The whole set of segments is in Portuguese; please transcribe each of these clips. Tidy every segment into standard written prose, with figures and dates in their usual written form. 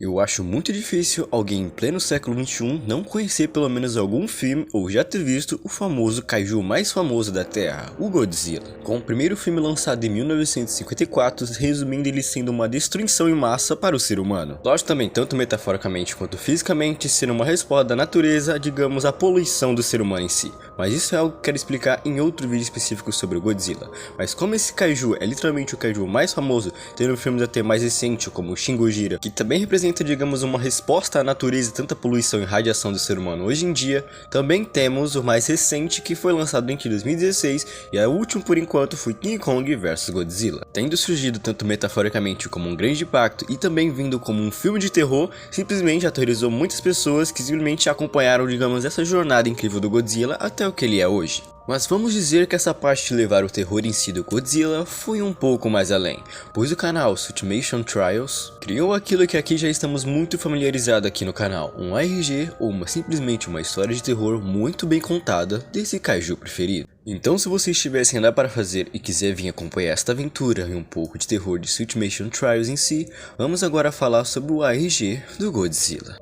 Eu acho muito difícil alguém em pleno século XXI não conhecer pelo menos algum filme ou já ter visto o famoso kaiju mais famoso da Terra, o Godzilla. Com o primeiro filme lançado em 1954, resumindo ele sendo uma destruição em massa para o ser humano. Lógico também, tanto metaforicamente quanto fisicamente, sendo uma resposta da natureza, digamos, à poluição do ser humano em si. Mas isso é algo que eu quero explicar em outro vídeo específico sobre o Godzilla. Mas como esse kaiju é literalmente o kaiju mais famoso, tendo filmes até mais recentes como Shin Gojira, que também representa, digamos, uma resposta à natureza e tanta poluição e radiação do ser humano hoje em dia, também temos o mais recente, que foi lançado em 2016 e o último por enquanto foi King Kong vs Godzilla. Tendo surgido tanto metaforicamente como um grande impacto e também vindo como um filme de terror, simplesmente aterrorizou muitas pessoas que simplesmente acompanharam, digamos, essa jornada incrível do Godzilla até o que ele é hoje. Mas vamos dizer que essa parte de levar o terror em si do Godzilla foi um pouco mais além, pois o canal Sutimation Trials criou aquilo que aqui já estamos muito familiarizados aqui no canal, um ARG ou simplesmente uma história de terror muito bem contada desse kaiju preferido. Então, se você estiver sem nada para fazer e quiser vir acompanhar esta aventura e um pouco de terror de Sutimation Trials em si, vamos agora falar sobre o ARG do Godzilla.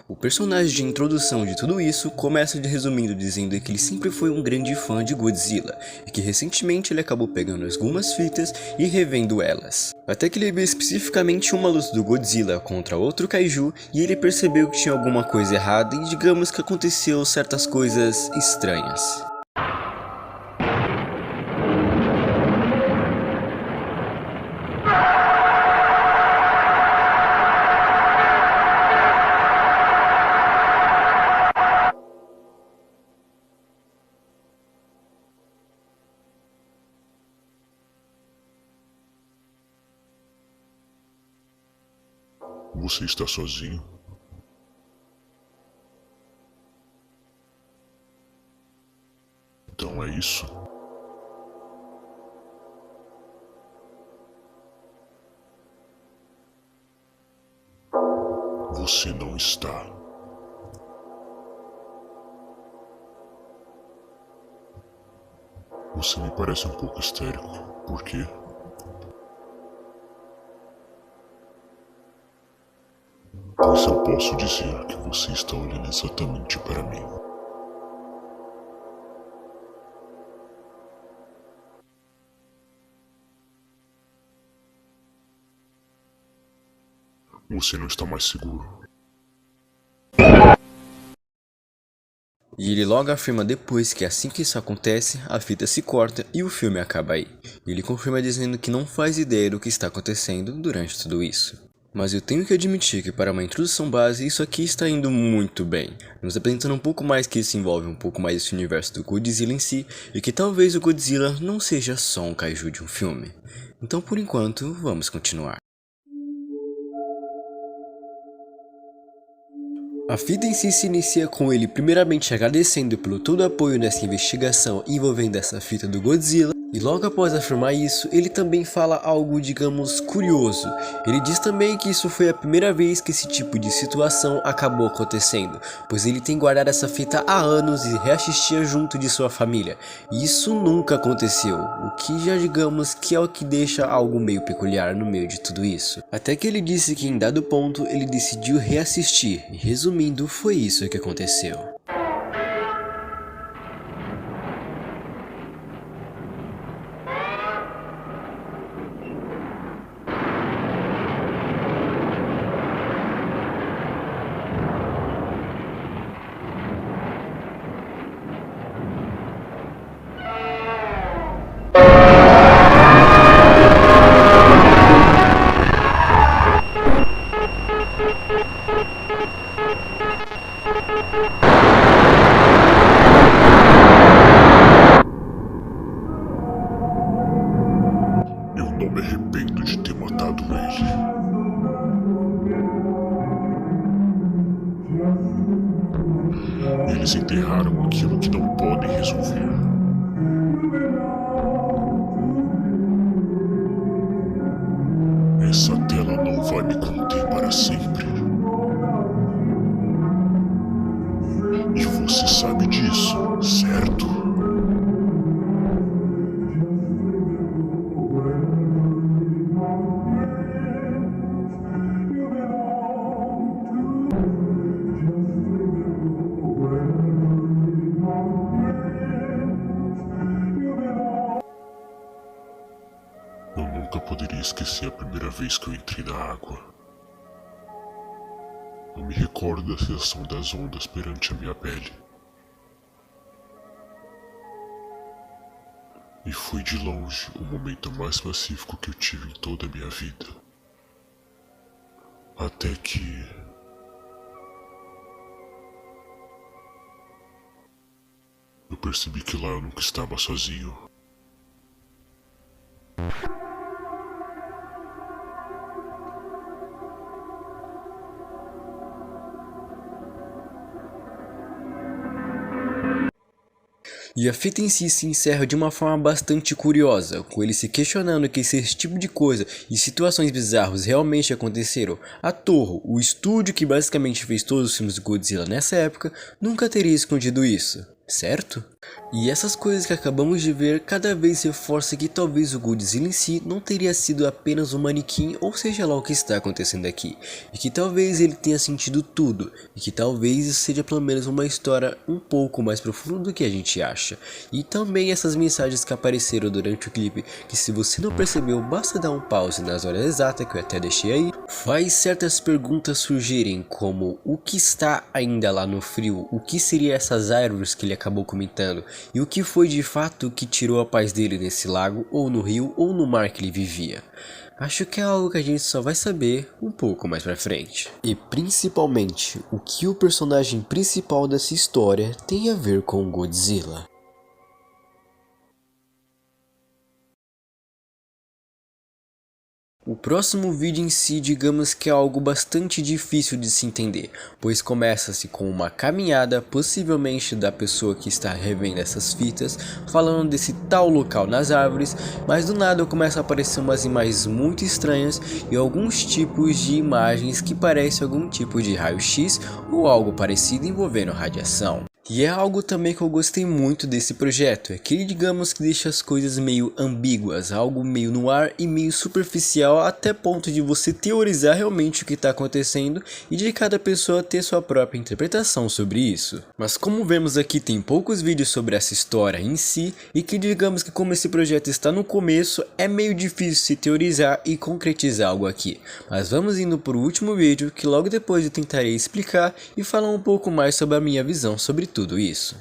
O personagem de introdução de tudo isso começa resumindo dizendo que ele sempre foi um grande fã de Godzilla e que recentemente ele acabou pegando algumas fitas e revendo elas. Até que ele viu especificamente uma luta do Godzilla contra outro kaiju e ele percebeu que tinha alguma coisa errada e digamos que aconteceu certas coisas estranhas. Você está sozinho? Então é isso? Você não está. Você me parece um pouco histérico. Por quê? Pois eu posso dizer que você está olhando exatamente para mim. Você não está mais seguro. E ele logo afirma depois que assim que isso acontece, a fita se corta e o filme acaba aí. Ele confirma dizendo que não faz ideia do que está acontecendo durante tudo isso. Mas eu tenho que admitir que para uma introdução base, isso aqui está indo muito bem, nos apresentando um pouco mais que isso envolve um pouco mais esse universo do Godzilla em si, e que talvez o Godzilla não seja só um kaiju de um filme. Então por enquanto, vamos continuar. A fita em si se inicia com ele primeiramente agradecendo pelo todo o apoio nessa investigação envolvendo essa fita do Godzilla, e logo após afirmar isso, ele também fala algo, digamos, curioso. Ele diz também que isso foi a primeira vez que esse tipo de situação acabou acontecendo, pois ele tem guardado essa fita há anos e reassistia junto de sua família, e isso nunca aconteceu, o que já digamos que é o que deixa algo meio peculiar no meio de tudo isso. Até que ele disse que em dado ponto ele decidiu reassistir, e resumindo, foi isso que aconteceu. Eu não me arrependo de ter matado ele. Eles enterraram aquilo que não podem resolver. Essa tela não vai me conter para sempre. E você sabe disso, certo? esquecer a primeira vez que eu entrei na água. Não me recordo da sensação das ondas perante a minha pele. E foi de longe o momento mais pacífico que eu tive em toda a minha vida. Até que... eu percebi que lá eu nunca estava sozinho. E a fita em si se encerra de uma forma bastante curiosa, com ele se questionando que se esse tipo de coisa e situações bizarras realmente aconteceram, a Toho, o estúdio que basicamente fez todos os filmes do Godzilla nessa época, nunca teria escondido isso, certo? E essas coisas que acabamos de ver cada vez reforça que talvez o Godzilla em si não teria sido apenas um manequim ou seja lá o que está acontecendo aqui, e que talvez ele tenha sentido tudo, e que talvez isso seja pelo menos uma história um pouco mais profunda do que a gente acha. E também essas mensagens que apareceram durante o clipe, que se você não percebeu basta dar um pause nas horas exatas que eu até deixei aí, faz certas perguntas surgirem como o que está ainda lá no frio, o que seria essas árvores que ele acabou comentando, e o que foi de fato que tirou a paz dele nesse lago, ou no rio, ou no mar que ele vivia. Acho que é algo que a gente só vai saber um pouco mais pra frente. E principalmente, o que o personagem principal dessa história tem a ver com Godzilla. O próximo vídeo em si, digamos que é algo bastante difícil de se entender, pois começa-se com uma caminhada, possivelmente da pessoa que está revendo essas fitas, falando desse tal local nas árvores, mas do nada começa a aparecer umas imagens muito estranhas e alguns tipos de imagens que parecem algum tipo de raio-x ou algo parecido envolvendo radiação. E é algo também que eu gostei muito desse projeto, é que ele digamos que deixa as coisas meio ambíguas, algo meio no ar e meio superficial até ponto de você teorizar realmente o que está acontecendo e de cada pessoa ter sua própria interpretação sobre isso. Mas como vemos aqui tem poucos vídeos sobre essa história em si e que digamos que como esse projeto está no começo é meio difícil se teorizar e concretizar algo aqui. Mas vamos indo para o último vídeo que logo depois eu tentarei explicar e falar um pouco mais sobre a minha visão sobre tudo isso.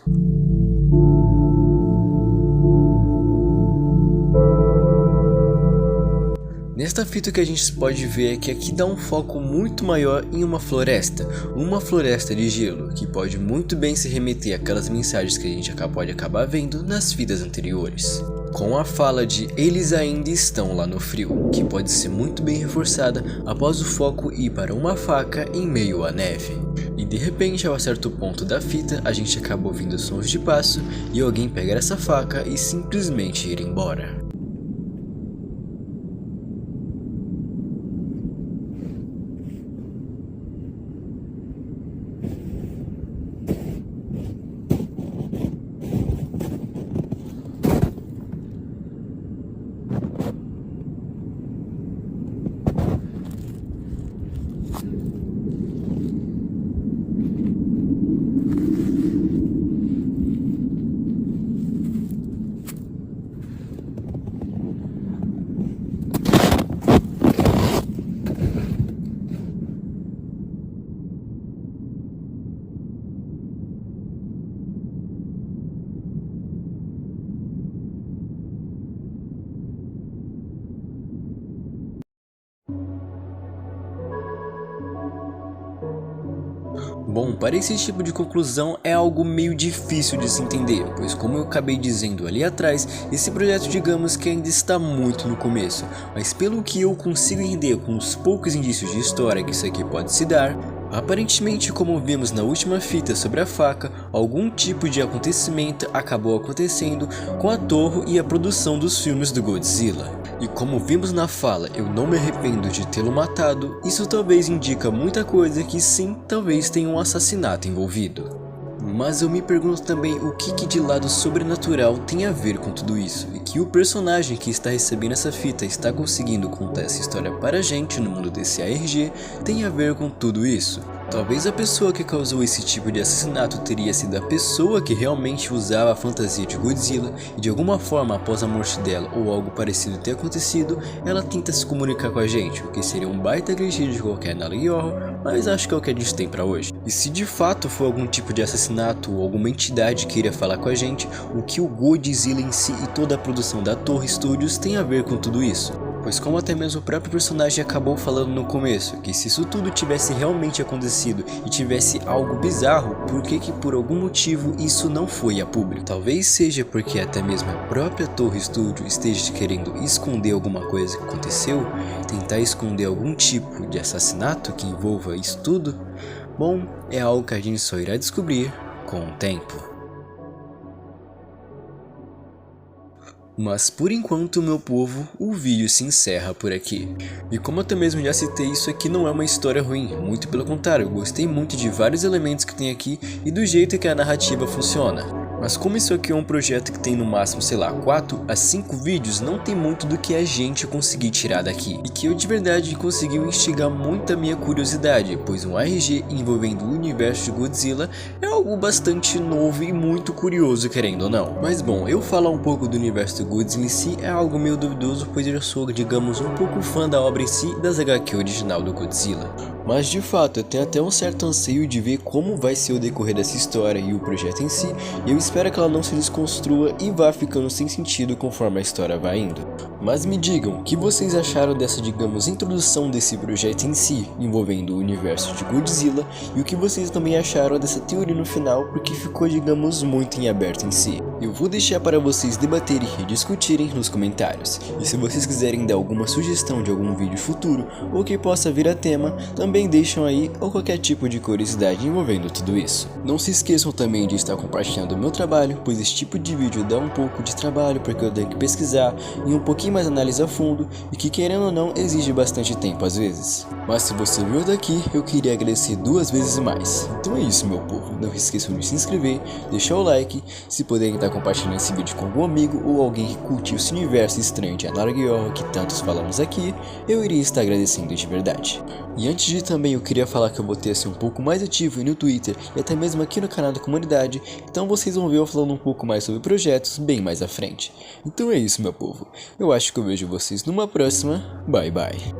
Nesta fita o que a gente pode ver é que aqui dá um foco muito maior em uma floresta de gelo, que pode muito bem se remeter àquelas mensagens que a gente pode acabar vendo nas fitas anteriores. Com a fala de eles ainda estão lá no frio, que pode ser muito bem reforçada após o foco ir para uma faca em meio à neve. E de repente, a certo ponto da fita, a gente acaba ouvindo sons de passo e alguém pegar essa faca e simplesmente ir embora. Bom, para esse tipo de conclusão é algo meio difícil de se entender, pois como eu acabei dizendo ali atrás, esse projeto digamos que ainda está muito no começo, mas pelo que eu consigo entender com os poucos indícios de história que isso aqui pode se dar, aparentemente como vimos na última fita sobre a faca, algum tipo de acontecimento acabou acontecendo com a Toho e a produção dos filmes do Godzilla. E como vimos na fala, eu não me arrependo de tê-lo matado, isso talvez indica muita coisa que sim, talvez tenha um assassinato envolvido. Mas eu me pergunto também o que de lado sobrenatural tem a ver com tudo isso, e que o personagem que está recebendo essa fita está conseguindo contar essa história para a gente no mundo desse ARG tem a ver com tudo isso. Talvez a pessoa que causou esse tipo de assassinato teria sido a pessoa que realmente usava a fantasia de Godzilla e de alguma forma após a morte dela ou algo parecido ter acontecido, ela tenta se comunicar com a gente, o que seria um baita clichê de qualquer analogia, mas acho que é o que a gente tem pra hoje. E se de fato for algum tipo de assassinato ou alguma entidade que iria falar com a gente, o que o Godzilla em si e toda a produção da Torre Studios tem a ver com tudo isso? Pois como até mesmo o próprio personagem acabou falando no começo, que se isso tudo tivesse realmente acontecido e tivesse algo bizarro, por que por algum motivo isso não foi a público? Talvez seja porque até mesmo a própria Torre Studio esteja querendo esconder alguma coisa que aconteceu, tentar esconder algum tipo de assassinato que envolva isso tudo. Bom, é algo que a gente só irá descobrir com o tempo. Mas por enquanto, meu povo, o vídeo se encerra por aqui. E como eu até mesmo já citei, isso aqui não é uma história ruim, muito pelo contrário, eu gostei muito de vários elementos que tem aqui e do jeito que a narrativa funciona. Mas como isso aqui é um projeto que tem no máximo, sei lá, 4 a 5 vídeos, não tem muito do que a gente conseguir tirar daqui. E que eu de verdade conseguiu instigar muito a minha curiosidade, pois um RG envolvendo o universo de Godzilla é algo bastante novo e muito curioso, querendo ou não. Mas bom, eu falar um pouco do universo do Godzilla em si é algo meio duvidoso, pois eu já sou, digamos, um pouco fã da obra em si e das HQ original do Godzilla. Mas de fato, eu tenho até um certo anseio de ver como vai ser o decorrer dessa história e o projeto em si, e eu espero que ela não se desconstrua e vá ficando sem sentido conforme a história vai indo. Mas me digam, o que vocês acharam dessa, digamos, introdução desse projeto em si, envolvendo o universo de Godzilla, e o que vocês também acharam dessa teoria no final, porque ficou, digamos, muito em aberto em si. Eu vou deixar para vocês debaterem e discutirem nos comentários, e se vocês quiserem dar alguma sugestão de algum vídeo futuro, ou que possa vir a tema, também deixam aí, ou qualquer tipo de curiosidade envolvendo tudo isso. Não se esqueçam também de estar compartilhando o meu trabalho, pois esse tipo de vídeo dá um pouco de trabalho, porque eu tenho que pesquisar e um pouquinho mais analisar a fundo, e que querendo ou não, exige bastante tempo às vezes. Mas se você viu daqui, eu queria agradecer 2 vezes mais. Então é isso, meu povo, não esqueçam de se inscrever, deixar o like, se puderem estar compartilhando esse vídeo com algum amigo ou alguém que curte esse universo estranho de Analogia que tantos falamos aqui, eu iria estar agradecendo de verdade. E antes de também eu queria falar que eu vou ter assim um pouco mais ativo no Twitter e até mesmo aqui no canal da comunidade, então vocês vão ver eu falando um pouco mais sobre projetos bem mais à frente. Então é isso, meu povo, eu acho que eu vejo vocês numa próxima, bye bye.